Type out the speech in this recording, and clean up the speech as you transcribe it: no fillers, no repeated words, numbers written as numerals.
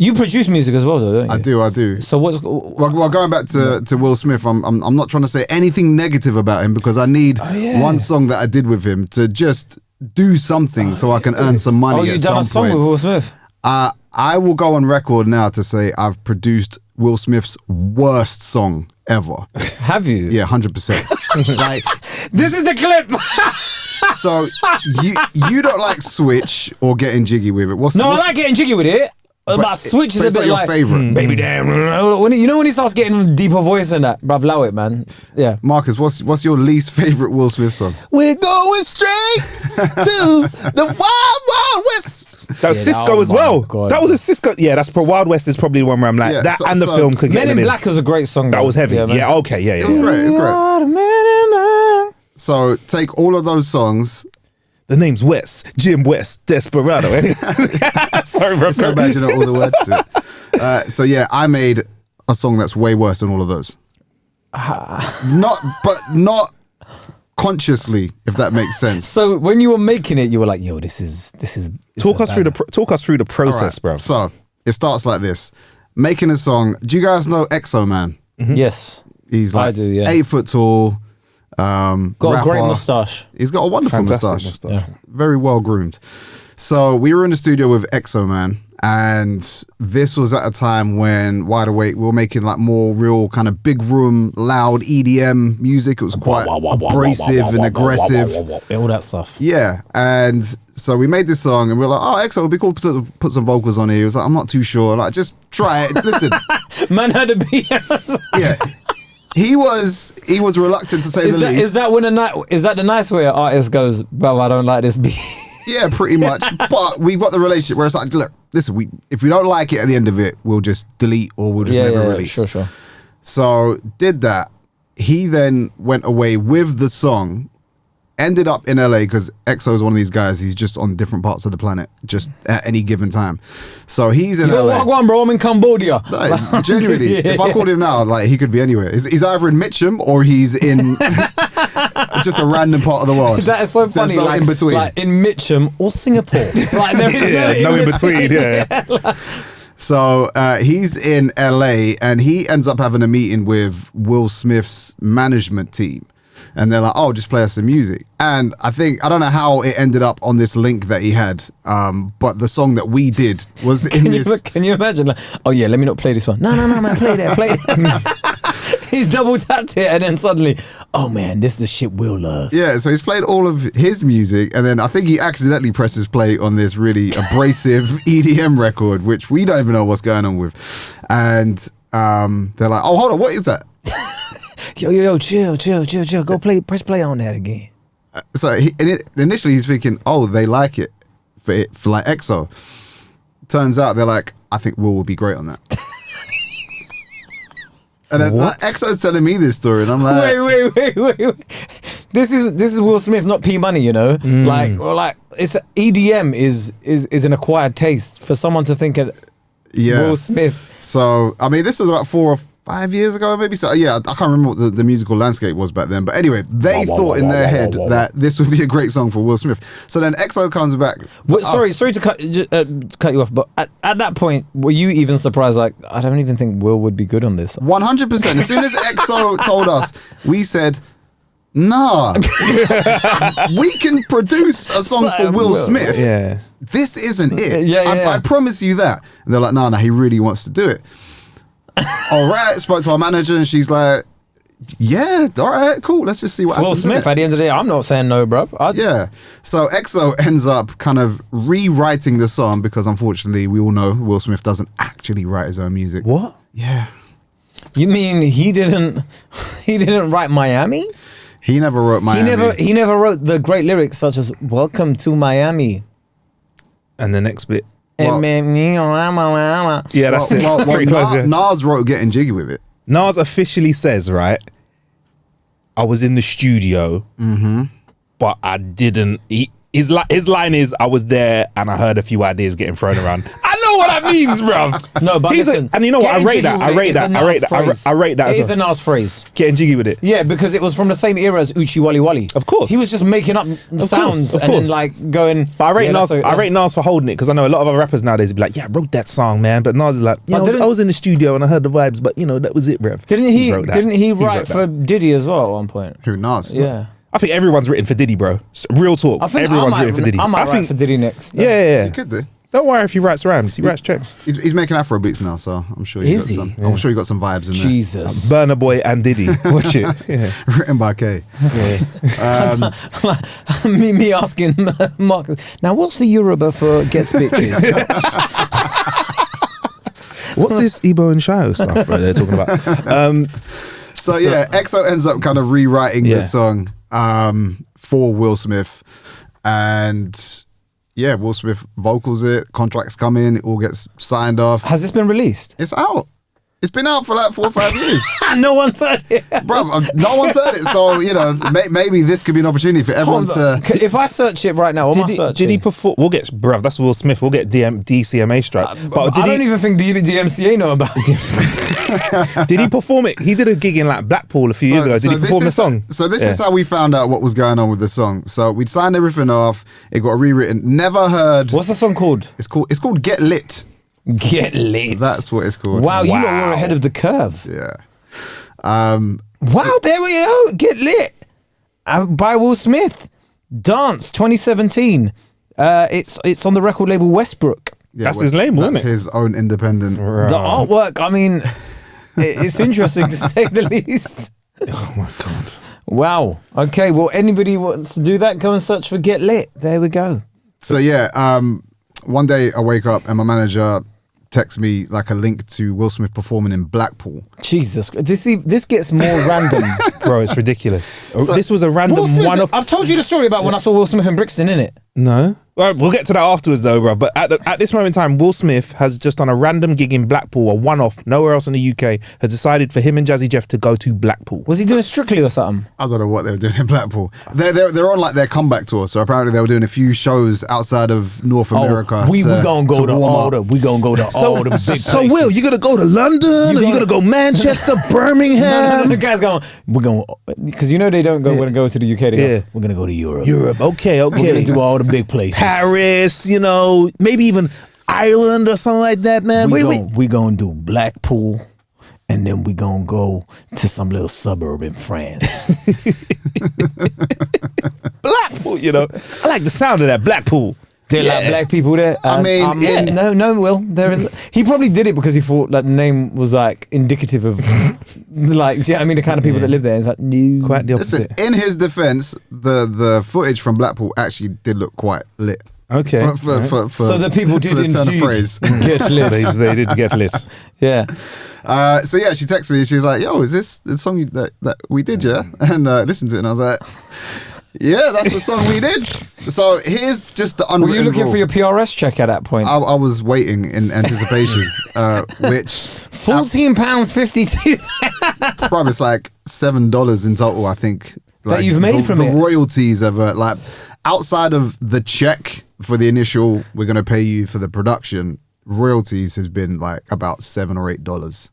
You produce music as well, though, don't you? I do. So what's... Well, going back to Will Smith, I'm not trying to say anything negative about him because I need one song that I did with him to just do something so I can earn some money. Oh, you done a song with Will Smith? I will go on record now to say I've produced Will Smith's worst song ever. Have you? Yeah, 100%. Like, this is the clip. So you don't like Switch or Getting Jiggy with it? I like Getting Jiggy with it. But Switch is a bit your like favorite. Baby damn. When he starts getting deeper voice and that, bruv, allow it, man. Yeah. Marcus, what's your least favorite Will Smith song? We're going straight to the Wild Wild West. That was Cisco as well. God. That was a Cisco. Yeah, that's Wild West is probably the one where I'm like the film could get Men them in Black was a great song. That was heavy. Yeah, okay, yeah. It was great. It's great. So take all of those songs. The name's West, Jim West, Desperado. Sorry, bro. So bad you know all the words to it. So yeah, I made a song that's way worse than all of those. Not consciously, if that makes sense. So when you were making it, you were like, "Yo, this is." Talk us through the process, bro. So it starts like this: making a song. Do you guys know Exo Man? Mm-hmm. Yes, he's like I do, yeah. 8 foot tall. Got rapper. a great moustache. He's got a wonderful moustache. Yeah. Very well groomed. So we were in the studio with Exo Man, and this was at a time when Wide Awake we were making like more real kind of big room, loud EDM music. It was quite abrasive and aggressive. All that stuff. Yeah, and so we made this song, and we were like, "Oh, Exo, it'd be cool to put some vocals on here." He was like, "I'm not too sure. Like, just try it. Listen." Man had a beat. Yeah. He was reluctant to say the least. Is that the nice way an artist goes, bro, I don't like this beat? Yeah, pretty much. But we've got the relationship where it's like, look, listen, if we don't like it at the end of it, we'll just delete or we'll just never release. Sure. So did that. He then went away with the song, ended up in LA because EXO is one of these guys. He's just on different parts of the planet, just at any given time. So he's in LA. Go on, bro. I'm in Cambodia. No, genuinely, if I called him now, like he could be anywhere. He's either in Mitcham or he's in just a random part of the world. That is so funny. There's no in between. Like in Mitcham or Singapore. Like there is no in between. Yeah. So he's in LA and he ends up having a meeting with Will Smith's management team. And they're like, "Oh, just play us some music." And I don't know how it ended up on this link that he had, but the song that we did was in this. Can you imagine? Like, oh yeah, let me not play this one. No, man, play that. He's double tapped it, and then suddenly, oh man, this is the shit Will loves. Yeah, so he's played all of his music, and then I think he accidentally presses play on this really abrasive EDM record, which we don't even know what's going on with. And they're like, "Oh, hold on, what is that?" Yo, chill. Go press play on that again. So initially he's thinking, oh, they like it for like EXO. Turns out they're like, I think Will would be great on that. And then like, EXO's telling me this story, and I'm like, wait. This is Will Smith, not P Money, you know. Like it's EDM is an acquired taste for someone to think of. Yeah. Will Smith. So I mean, this was about 4 or 5 years ago, maybe. So yeah, I can't remember what the musical landscape was back then. But anyway, they thought in their head that this would be a great song for Will Smith. So then EXO comes back. Sorry to cut you off, but at that point, were you even surprised? Like, I don't even think Will would be good on this. 100%. As soon as EXO told us, we said, nah, we can produce a song for Will Smith. Yeah. This isn't it. Yeah. I promise you that. And they're like, no, he really wants to do it. All right, spoke to our manager and she's like, yeah, all right, cool. Let's just see what happens. Will Smith, at the end of the day, I'm not saying no, bro. Yeah. So EXO ends up kind of rewriting the song because unfortunately we all know Will Smith doesn't actually write his own music. What? Yeah. You mean he didn't write Miami? He never wrote Miami. He never wrote the great lyrics such as "Welcome to Miami." And the next bit. Well, Yeah, that's it. Pretty close, yeah. Nas wrote Getting Jiggy with it. Nas officially says, right, I was in the studio, but I didn't. His line is, I was there and I heard a few ideas getting thrown around. I know what that means, bruv. No, but listen, and you know what? I rate that. getting jiggy with it is a Nas phrase. I rate that. It as is well. a Nas phrase. Getting jiggy with it. Yeah, because it was from the same era as Uchi Wally Wally. Of course. He was just making up sounds of and then course. like going. But I rate yeah, Nas. that's I rate Nas for holding it because I know a lot of other rappers nowadays would be like, "Yeah, I wrote that song, man." But Nas is like, "Yeah, I was in the studio and I heard the vibes, but you know that was it, bruv." Didn't he? wrote that. Didn't he wrote write that. for Diddy as well at one point? Who Nas? Yeah. I think everyone's written for Diddy, bro. Real talk. I think Everyone's written for Diddy. I might think write for Diddy next. Yeah. He could do. Don't worry if he writes rhymes. He writes tracks. He's making Afro beats now, so I'm sure you got Is he? some. I'm sure you got some vibes in Jesus. Burna Boy and Diddy. Watch it. Yeah. there. Written by K. Yeah. me asking Mark. Now, what's the Yoruba for gets bitches? What's this Ebo and Shio stuff, bro? They're talking about. So yeah, EXO ends up kind of rewriting Yeah. the song for Will Smith, and yeah, Will Smith vocals it. Contracts come in, it all gets signed off. Has this been released? It's out. It's been out for like 4 or 5 years. No one's heard it. Bro, no one's heard it, so you know maybe this could be an opportunity for everyone to. If I search it right now, what am I searching? Did he perform? We'll get, bruv, that's Will Smith. We'll get DCMA strikes. But I don't even think DMCA know about it. did he perform it? He did a gig in like Blackpool a few years ago. Did he this perform the is- song? So this is how we found out what was going on with the song. So we'd signed everything off. It got rewritten. Never heard. What's the song called? It's called Get Lit. Get Lit. That's what it's called. Wow, you lot Wow. were ahead of the curve. Yeah. Wow, there we go. Get Lit by Will Smith. Dance 2017. It's on the record label Westbrook. Yeah, That's his label, that's isn't it? his own independent. The artwork, I mean, it's interesting to say the least. Oh my god. Wow. Okay, well, anybody wants to do that, go and search for Get Lit. There we go. So yeah, one day I wake up and my manager texts me like a link to Will Smith performing in Blackpool. Jesus, this gets more random. Bro, it's ridiculous. This was a random Will Smith, one-off. I've told you the story about when I saw Will Smith in Brixton, innit? No. Well, we'll get to that afterwards though, bro. But at this moment in time, Will Smith has just done a random gig in Blackpool, a one-off, nowhere else in the UK, has decided for him and Jazzy Jeff to go to Blackpool. Was he doing Strictly or something? I don't know what they were doing in Blackpool. They're on like their comeback tour, so apparently they were doing a few shows outside of North America. we gonna go to warm all up. the we gonna go to all the big So places. Will, you gonna go to London? Or you gonna go Manchester, Birmingham? The guy's going. We're going because you know they don't go. We're gonna go to the UK. They go, Yeah. we're gonna go to Europe. Europe, okay. We're gonna do all the big places. Paris, you know, maybe even Ireland or something like that, man. We gonna do Blackpool, and then we gonna go to some little suburb in France. Blackpool, you know. I like the sound of that, Blackpool. There like black people there. I mean, no, Will. There is. He probably did it because he thought that the name was like indicative of, like, yeah, I mean, the kind of people that live there. It's like, no. Quite the Listen, opposite. in his defense, the footage from Blackpool actually did look quite lit. Okay. For So the people did for the turn of indeed phrase. get lit. They did get lit. Yeah. So yeah, she texted me. She's like, "Yo, is this the song that we did, yeah?" And listened to it, and I was like, "Yeah, that's the song we did." So here's just the Were unwritten you looking rule. for your PRS check at that point? I was waiting in anticipation, which £14.52. probably it's like $7 in total. I think like, you've made from the it. royalties of it, like outside of the check for the initial, we're gonna pay you for the production. Royalties has been like about $7 or $8.